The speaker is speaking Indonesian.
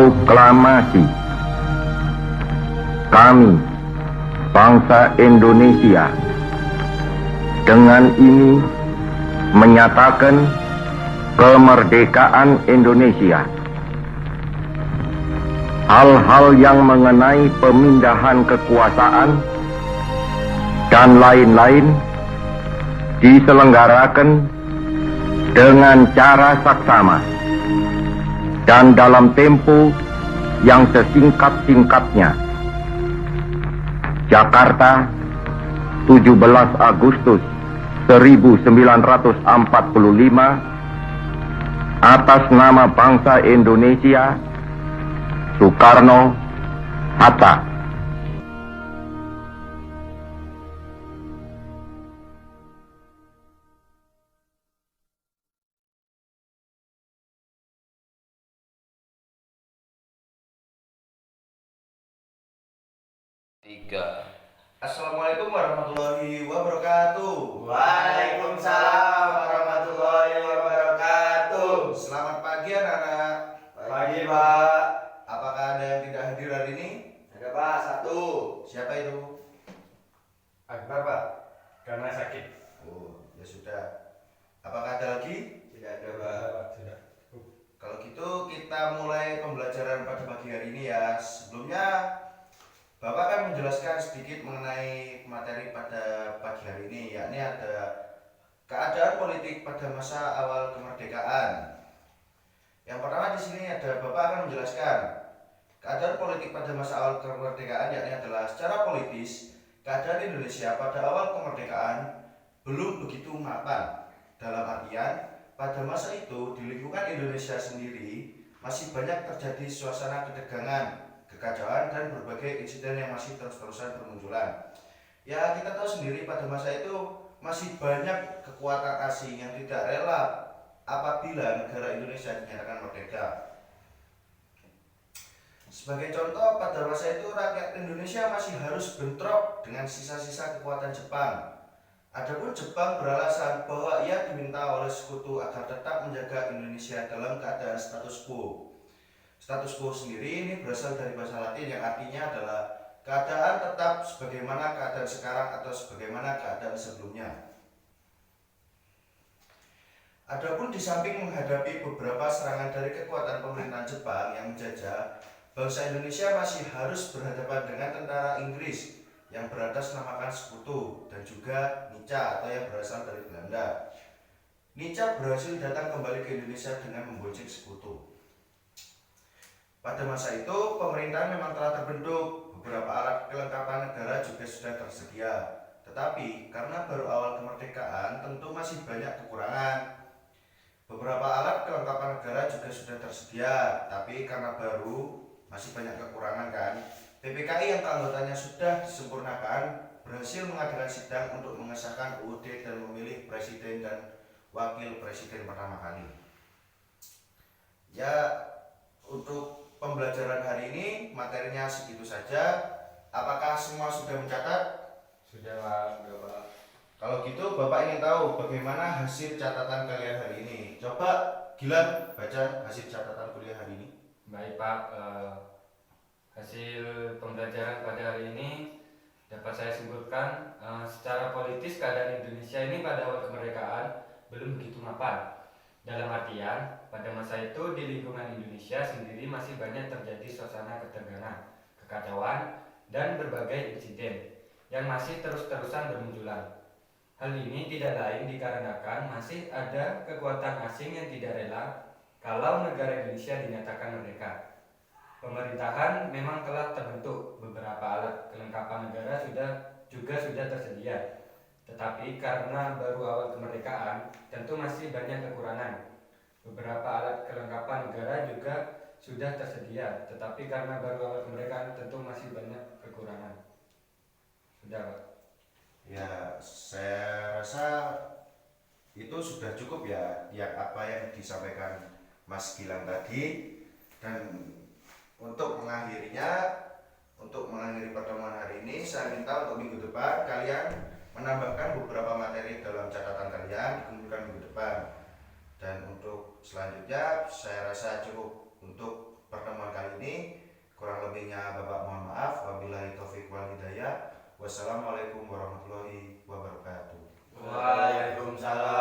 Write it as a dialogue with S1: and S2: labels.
S1: Proklamasi. Kami, bangsa Indonesia, dengan ini menyatakan kemerdekaan Indonesia. Hal-hal yang mengenai pemindahan kekuasaan dan lain-lain diselenggarakan dengan cara saksama dan dalam tempo yang sesingkat-singkatnya. Jakarta, 17 Agustus 1945, atas nama bangsa Indonesia, Soekarno, Hatta.
S2: Assalamualaikum warahmatullahi wabarakatuh.
S3: Waalaikumsalam warahmatullahi wabarakatuh.
S2: Selamat pagi anak-anak.
S3: Pagi Pak.
S2: Apakah ada yang tidak hadir hari ini?
S3: Ada Pak, satu.
S2: Siapa itu?
S3: Akbar Pak, karena sakit.
S2: Oh, ya sudah. Apakah ada lagi?
S3: Tidak ada Pak.
S4: Tidak.
S2: Kalau gitu kita mulai pembelajaran pada pagi hari ini ya. Sebelumnya Bapak akan menjelaskan sedikit mengenai materi pada pagi hari ini, yakni ada keadaan politik pada masa awal kemerdekaan. Yang pertama di sini ada Bapak akan menjelaskan keadaan politik pada masa awal kemerdekaan, yakni adalah secara politis keadaan Indonesia pada awal kemerdekaan belum begitu mapan. Dalam artian pada masa itu di lingkungan Indonesia sendiri masih banyak terjadi suasana ketegangan, kekacauan, dan berbagai insiden yang masih terus-terusan bermunculan. Ya, kita tahu sendiri pada masa itu masih banyak kekuatan asing yang tidak rela apabila negara Indonesia dinyatakan merdeka. Sebagai contoh, pada masa itu rakyat Indonesia masih harus bentrok dengan sisa-sisa kekuatan Jepang. Adapun Jepang beralasan bahwa ia diminta oleh sekutu agar tetap menjaga Indonesia dalam keadaan status quo. Status quo sendiri ini berasal dari bahasa Latin yang artinya adalah keadaan tetap sebagaimana keadaan sekarang atau sebagaimana keadaan sebelumnya. Adapun di samping menghadapi beberapa serangan dari kekuatan pemerintahan Jepang yang menjajah, bangsa Indonesia masih harus berhadapan dengan tentara Inggris yang beratasnamakan sekutu dan juga Nica atau yang berasal dari Belanda. Nica berhasil datang kembali ke Indonesia dengan membonceng sekutu. Pada masa itu, pemerintahan memang telah terbentuk, beberapa alat kelengkapan negara juga sudah tersedia. Tetapi, karena baru awal kemerdekaan, tentu masih banyak kekurangan. Beberapa alat kelengkapan negara juga sudah tersedia, tapi karena baru, masih banyak kekurangan kan. PPKI yang anggotanya sudah disempurnakan, berhasil mengadakan sidang untuk mengesahkan UUD dan memilih presiden dan wakil presiden pertama kali. Ya, untuk pembelajaran hari ini materinya segitu saja. Apakah semua sudah mencatat?
S4: Sudah Pak.
S2: Kalau gitu Bapak ingin tahu bagaimana hasil catatan kalian hari ini. Coba Gilang baca hasil catatan kuliah hari ini.
S4: Baik Pak, hasil pembelajaran pada hari ini dapat saya simpulkan secara politis keadaan Indonesia ini pada awal kemerdekaan belum begitu mapan. Dalam artian, pada masa itu di lingkungan Indonesia sendiri masih banyak terjadi suasana ketegangan, kekacauan, dan berbagai insiden yang masih terus-terusan bermunculan. Hal ini tidak lain dikarenakan masih ada kekuatan asing yang tidak rela kalau negara Indonesia dinyatakan merdeka. Pemerintahan memang telah terbentuk, beberapa alat kelengkapan negara juga sudah tersedia. Tetapi karena baru awal kemerdekaan, tentu masih banyak kekurangan. Beberapa alat kelengkapan negara juga sudah tersedia, tetapi karena baru awal kemerdekaan, tentu masih banyak kekurangan. Sudah Pak.
S2: Ya, saya rasa itu sudah cukup ya, yang apa yang disampaikan Mas Gilang tadi. Dan untuk mengakhiri pertemuan hari ini, saya minta untuk minggu depan kalian menambahkan beberapa materi dalam catatan kalian, dikumpulkan minggu depan. Dan untuk selanjutnya saya rasa cukup untuk pertemuan kali ini. saya. Wassalamualaikum warahmatullahi wabarakatuh.
S3: Waalaikumsalam